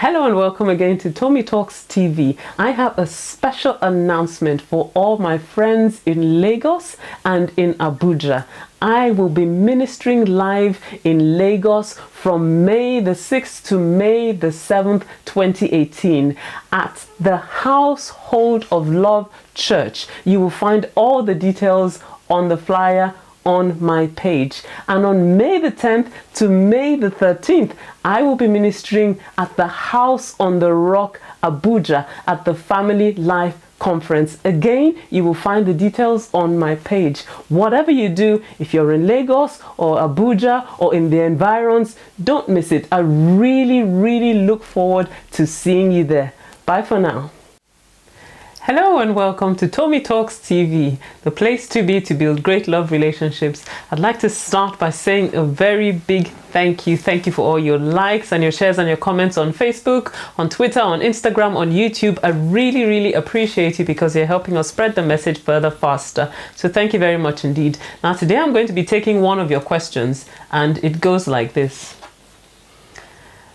Hello and welcome again to Tommy Talks TV. I have a special announcement for all my friends in Lagos and in Abuja. I will be ministering live in Lagos from May the 6th to May the 7th, 2018 at the Household of Love Church. You will find all the details on the flyer on my page. And on May the 10th to May the 13th, I will be ministering at the House on the Rock, Abuja, at the Family Life Conference. Again, you will find the details on my page. Whatever you do, if you're in Lagos or Abuja or in the environs, don't miss it. I really look forward to seeing you there. Bye for now. Hello and welcome to Tommy Talks TV, the place to be to build great love relationships. I'd like to start by saying a very big thank you. Thank you for all your likes and your shares and your comments on Facebook, on Twitter, on Instagram, on YouTube. I really appreciate you because you're helping us spread the message further faster. So thank you very much indeed. Now today I'm going to be taking one of your questions and it goes like this.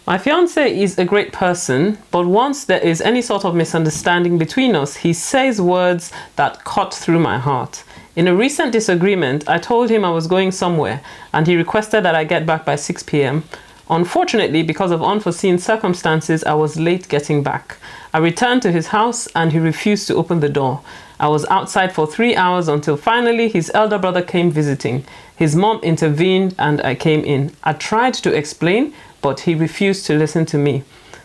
My fiance is a great person, but once there is any sort of misunderstanding between us, he says words that cut through my heart. In a recent disagreement, I told him I was going somewhere and he requested that I get back by 6 p.m. Unfortunately, because of unforeseen circumstances, I was late getting back. I returned to his house and he refused to open the door. I was outside for 3 hours until finally his elder brother came visiting. His mom intervened and I came in. I tried to explain, but he refused to listen to me.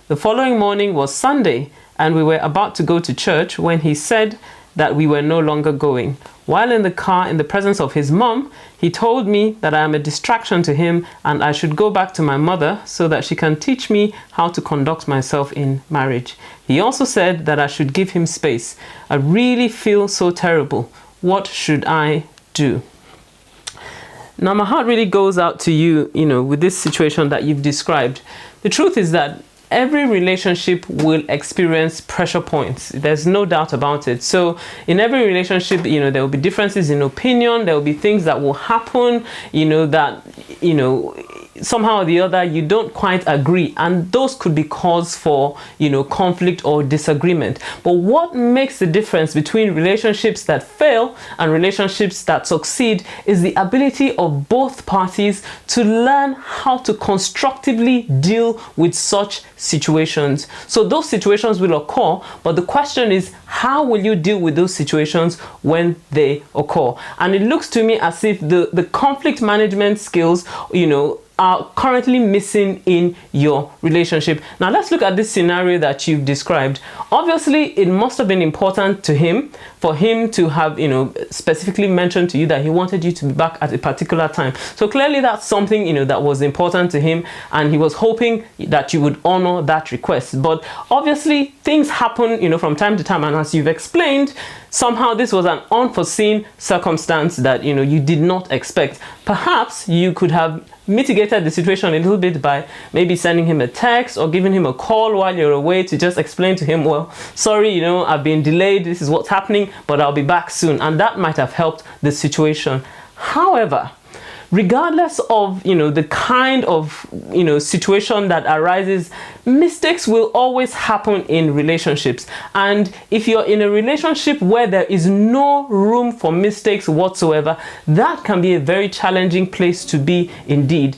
The following morning was Sunday and we were about to go to church when he said that we were no longer going. While in the car in the presence of his mom, he told me that I am a distraction to him and I should go back to my mother so that she can teach me how to conduct myself in marriage. He also said that I should give him space. I really feel so terrible. What should I do? Now, my heart really goes out to you, with this situation that you've described. The truth is that every relationship will experience pressure points. There's no doubt about it. So in every relationship, there will be differences in opinion. There will be things that will happen, somehow or the other, you don't quite agree. And those could be cause for, conflict or disagreement. But what makes the difference between relationships that fail and relationships that succeed is the ability of both parties to learn how to constructively deal with such situations. So those situations will occur, but the question is, how will you deal with those situations when they occur? And it looks to me as if the conflict management skills, are currently missing in your relationship. Now let's look at this scenario that you've described. Obviously, it must have been important to him for him to have, specifically mentioned to you that he wanted you to be back at a particular time. So clearly that's something, that was important to him and he was hoping that you would honor that request. But obviously things happen, from time to time, and as you've explained, somehow this was an unforeseen circumstance that, you did not expect. Perhaps you could have mitigated the situation a little bit by maybe sending him a text or giving him a call while you're away to just explain to him, well, sorry, I've been delayed, this is what's happening, but I'll be back soon. And that might have helped the situation. However, regardless of the kind of situation that arises, mistakes will always happen in relationships. And if you're in a relationship where there is no room for mistakes whatsoever, that can be a very challenging place to be indeed.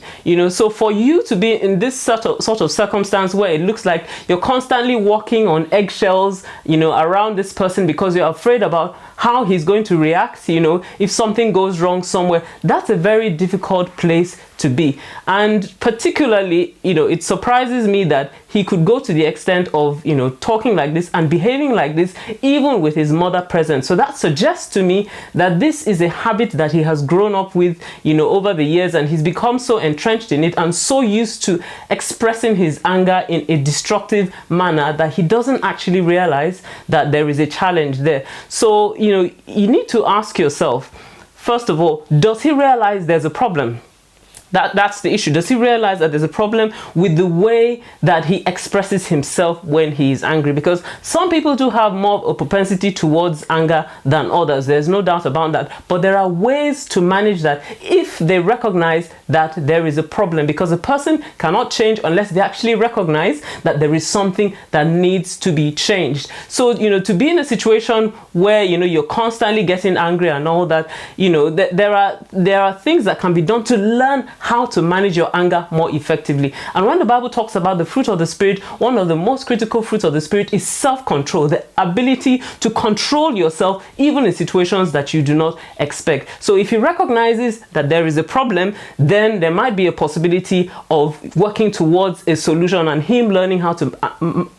So for you to be in this sort of circumstance where it looks like you're constantly walking on eggshells around this person because you're afraid about how he's going to react, if something goes wrong somewhere, that's a very difficult place to be. And particularly, it surprises me that he could go to the extent of, talking like this and behaving like this, even with his mother present. So that suggests to me that this is a habit that he has grown up with, over the years, and he's become so entrenched in it and so used to expressing his anger in a destructive manner that he doesn't actually realize that there is a challenge there. So, you need to ask yourself, first of all, does he realize there's a problem? That's the issue. Does he realize that there's a problem with the way that he expresses himself when he is angry? Because some people do have more of a propensity towards anger than others. There's no doubt about that. But there are ways to manage that if they recognize that there is a problem, because a person cannot change unless they actually recognize that there is something that needs to be changed. So, to be in a situation where, you're constantly getting angry and all that, there are things that can be done to learn how to manage your anger more effectively. And when the Bible talks about the fruit of the Spirit, one of the most critical fruits of the Spirit is self-control, the ability to control yourself even in situations that you do not expect. So if he recognizes that there is a problem, then there might be a possibility of working towards a solution and him learning how to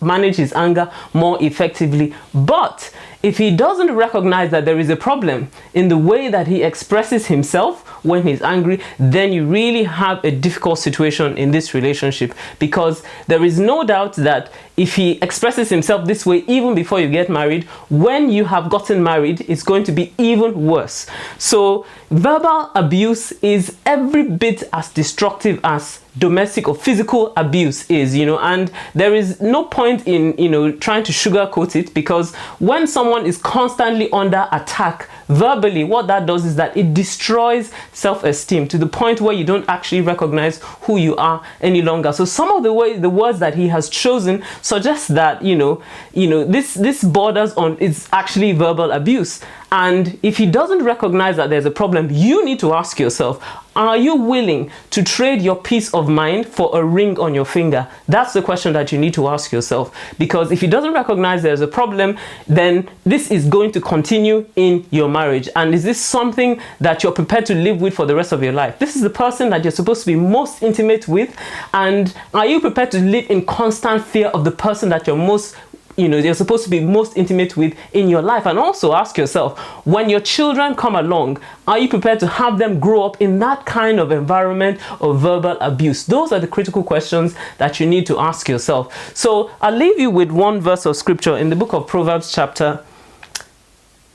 manage his anger more effectively. But if he doesn't recognize that there is a problem in the way that he expresses himself when he's angry, then you really have a difficult situation in this relationship, because there is no doubt that if he expresses himself this way even before you get married, when you have gotten married, it's going to be even worse. So verbal abuse is every bit as destructive as domestic or physical abuse is, and there is no point in, trying to sugarcoat it, because when someone is constantly under attack verbally, what that does is that it destroys self-esteem to the point where you don't actually recognize who you are any longer. So some of the words that he has chosen suggest that, this borders on, it's actually verbal abuse. And if he doesn't recognize that there's a problem, you need to ask yourself, are you willing to trade your peace of mind for a ring on your finger? That's the question that you need to ask yourself. Because if he doesn't recognize there's a problem, then this is going to continue in your marriage. And is this something that you're prepared to live with for the rest of your life? This is the person that you're supposed to be most intimate with. And are you prepared to live in constant fear of the person that you're supposed to be most intimate with in your life? And also ask yourself, when your children come along, are you prepared to have them grow up in that kind of environment of verbal abuse? Those are the critical questions that you need to ask yourself. So I'll leave you with one verse of scripture in the book of Proverbs chapter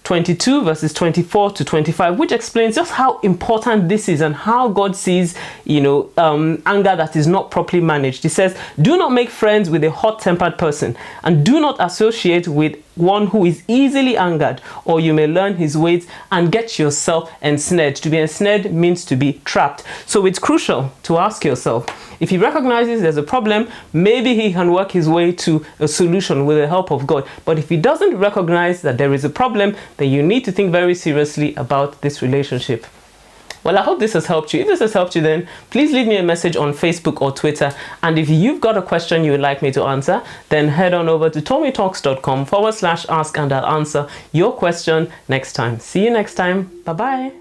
22 verses 24 to 25, which explains just how important this is and how God sees, anger that is not properly managed. He says, do not make friends with a hot-tempered person, and do not associate with one who is easily angered, or you may learn his ways and get yourself ensnared. To be ensnared means to be trapped. So it's crucial to ask yourself, if he recognizes there's a problem, maybe he can work his way to a solution with the help of God. But if he doesn't recognize that there is a problem, then you need to think very seriously about this relationship. Well, I hope this has helped you. If this has helped you, then please leave me a message on Facebook or Twitter. And if you've got a question you would like me to answer, then head on over to tommytalks.com/ask and I'll answer your question next time. See you next time. Bye-bye.